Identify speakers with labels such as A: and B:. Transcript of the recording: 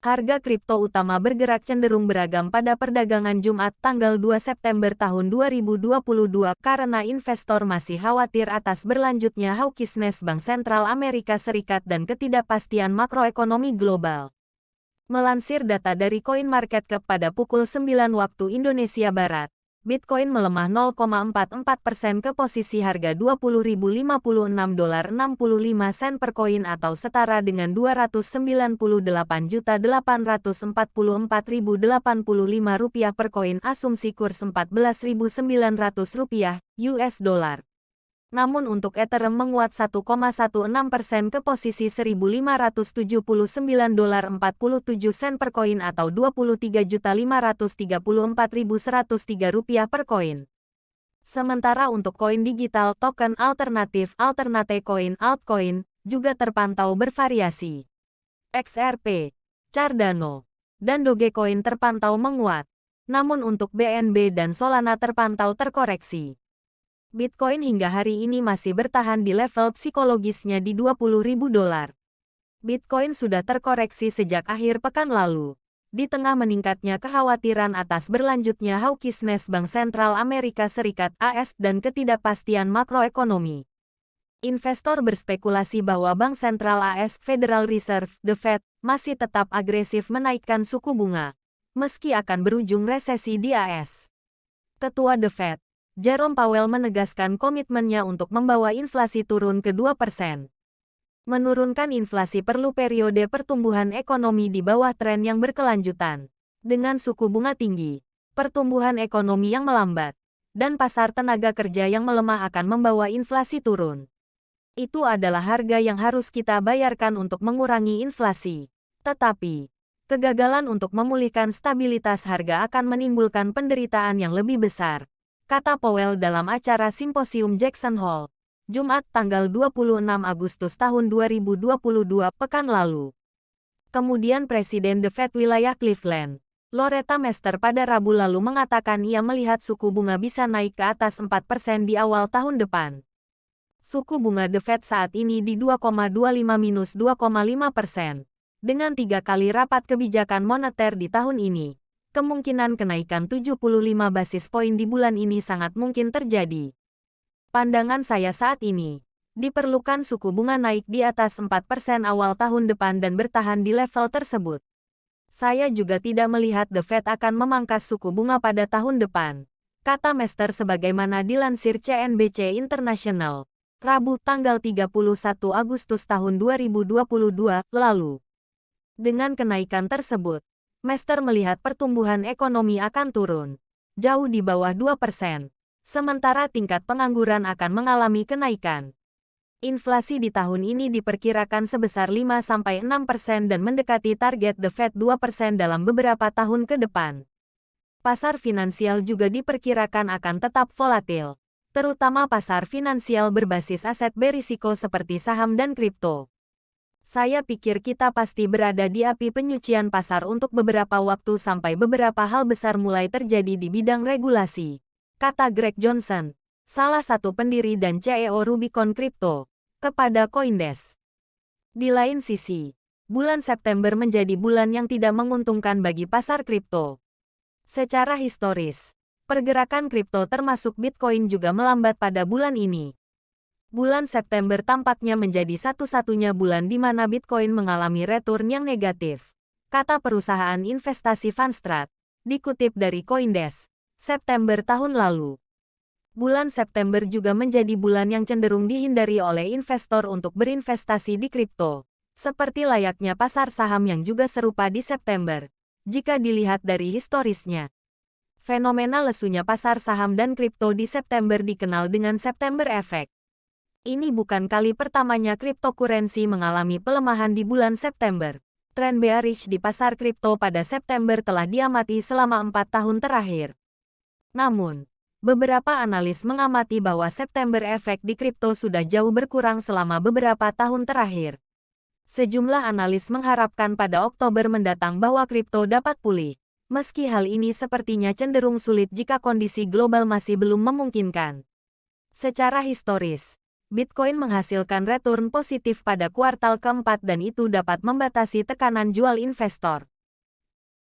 A: Harga kripto utama bergerak cenderung beragam pada perdagangan Jumat tanggal 2 September tahun 2022 karena investor masih khawatir atas berlanjutnya hawkishness Bank Sentral Amerika Serikat dan ketidakpastian makroekonomi global. Melansir data dari CoinMarketCap pada pukul 9 waktu Indonesia Barat, Bitcoin melemah 0,44% ke posisi harga $20.056.65 per koin atau setara dengan Rp298.844.085 per koin, asumsi kurs Rp14.900 US dollar. Namun untuk Ethereum menguat 1,16% ke posisi $1.579.47 per koin atau Rp23.534.103 per koin. Sementara untuk koin digital token alternatif Alternate Coin altcoin juga terpantau bervariasi. XRP, Cardano, dan Dogecoin terpantau menguat. Namun untuk BNB dan Solana terpantau terkoreksi. Bitcoin hingga hari ini masih bertahan di level psikologisnya di $20.000. Bitcoin sudah terkoreksi sejak akhir pekan lalu. Di tengah meningkatnya kekhawatiran atas berlanjutnya hawkishness Bank Sentral Amerika Serikat (AS) dan ketidakpastian makroekonomi. Investor berspekulasi bahwa Bank Sentral AS Federal Reserve, The Fed, masih tetap agresif menaikkan suku bunga, meski akan berujung resesi di AS. Ketua The Fed, Jerome Powell menegaskan komitmennya untuk membawa inflasi turun ke 2%. Menurunkan inflasi perlu periode pertumbuhan ekonomi di bawah tren yang berkelanjutan. Dengan suku bunga tinggi, pertumbuhan ekonomi yang melambat, dan pasar tenaga kerja yang melemah akan membawa inflasi turun. Itu adalah harga yang harus kita bayarkan untuk mengurangi inflasi. Tetapi, kegagalan untuk memulihkan stabilitas harga akan menimbulkan penderitaan yang lebih besar, kata Powell dalam acara Simposium Jackson Hole, Jumat tanggal 26 Agustus tahun 2022 pekan lalu. Kemudian Presiden The Fed wilayah Cleveland, Loretta Mester pada Rabu lalu mengatakan ia melihat suku bunga bisa naik ke atas 4% di awal tahun depan. Suku bunga The Fed saat ini di 2,25-2,5%. Dengan 3 kali rapat kebijakan moneter di tahun ini, kemungkinan kenaikan 75 basis poin di bulan ini sangat mungkin terjadi. Pandangan saya saat ini, diperlukan suku bunga naik di atas 4% awal tahun depan dan bertahan di level tersebut. Saya juga tidak melihat The Fed akan memangkas suku bunga pada tahun depan, kata Mester sebagaimana dilansir CNBC International, Rabu tanggal 31 Agustus tahun 2022 lalu. Dengan kenaikan tersebut, Mester melihat pertumbuhan ekonomi akan turun, jauh di bawah 2%, sementara tingkat pengangguran akan mengalami kenaikan. Inflasi di tahun ini diperkirakan sebesar 5-6% dan mendekati target The Fed 2% dalam beberapa tahun ke depan. Pasar finansial juga diperkirakan akan tetap volatil, terutama pasar finansial berbasis aset berisiko seperti saham dan kripto. Saya pikir kita pasti berada di api penyucian pasar untuk beberapa waktu sampai beberapa hal besar mulai terjadi di bidang regulasi, kata Greg Johnson, salah satu pendiri dan CEO Rubicon Crypto, kepada CoinDesk. Di lain sisi, bulan September menjadi bulan yang tidak menguntungkan bagi pasar kripto. Secara historis, pergerakan kripto termasuk Bitcoin juga melambat pada bulan ini. Bulan September tampaknya menjadi satu-satunya bulan di mana Bitcoin mengalami return yang negatif, kata perusahaan investasi Fundstrat, dikutip dari CoinDesk, September tahun lalu. Bulan September juga menjadi bulan yang cenderung dihindari oleh investor untuk berinvestasi di kripto, seperti layaknya pasar saham yang juga serupa di September, jika dilihat dari historisnya. Fenomena lesunya pasar saham dan kripto di September dikenal dengan September Effect. Ini bukan kali pertamanya cryptocurrency mengalami pelemahan di bulan September. Tren bearish di pasar kripto pada September telah diamati selama 4 tahun terakhir. Namun, beberapa analis mengamati bahwa September Effect di kripto sudah jauh berkurang selama beberapa tahun terakhir. Sejumlah analis mengharapkan pada Oktober mendatang bahwa kripto dapat pulih, meski hal ini sepertinya cenderung sulit jika kondisi global masih belum memungkinkan. Secara historis, Bitcoin menghasilkan return positif pada kuartal keempat dan itu dapat membatasi tekanan jual investor.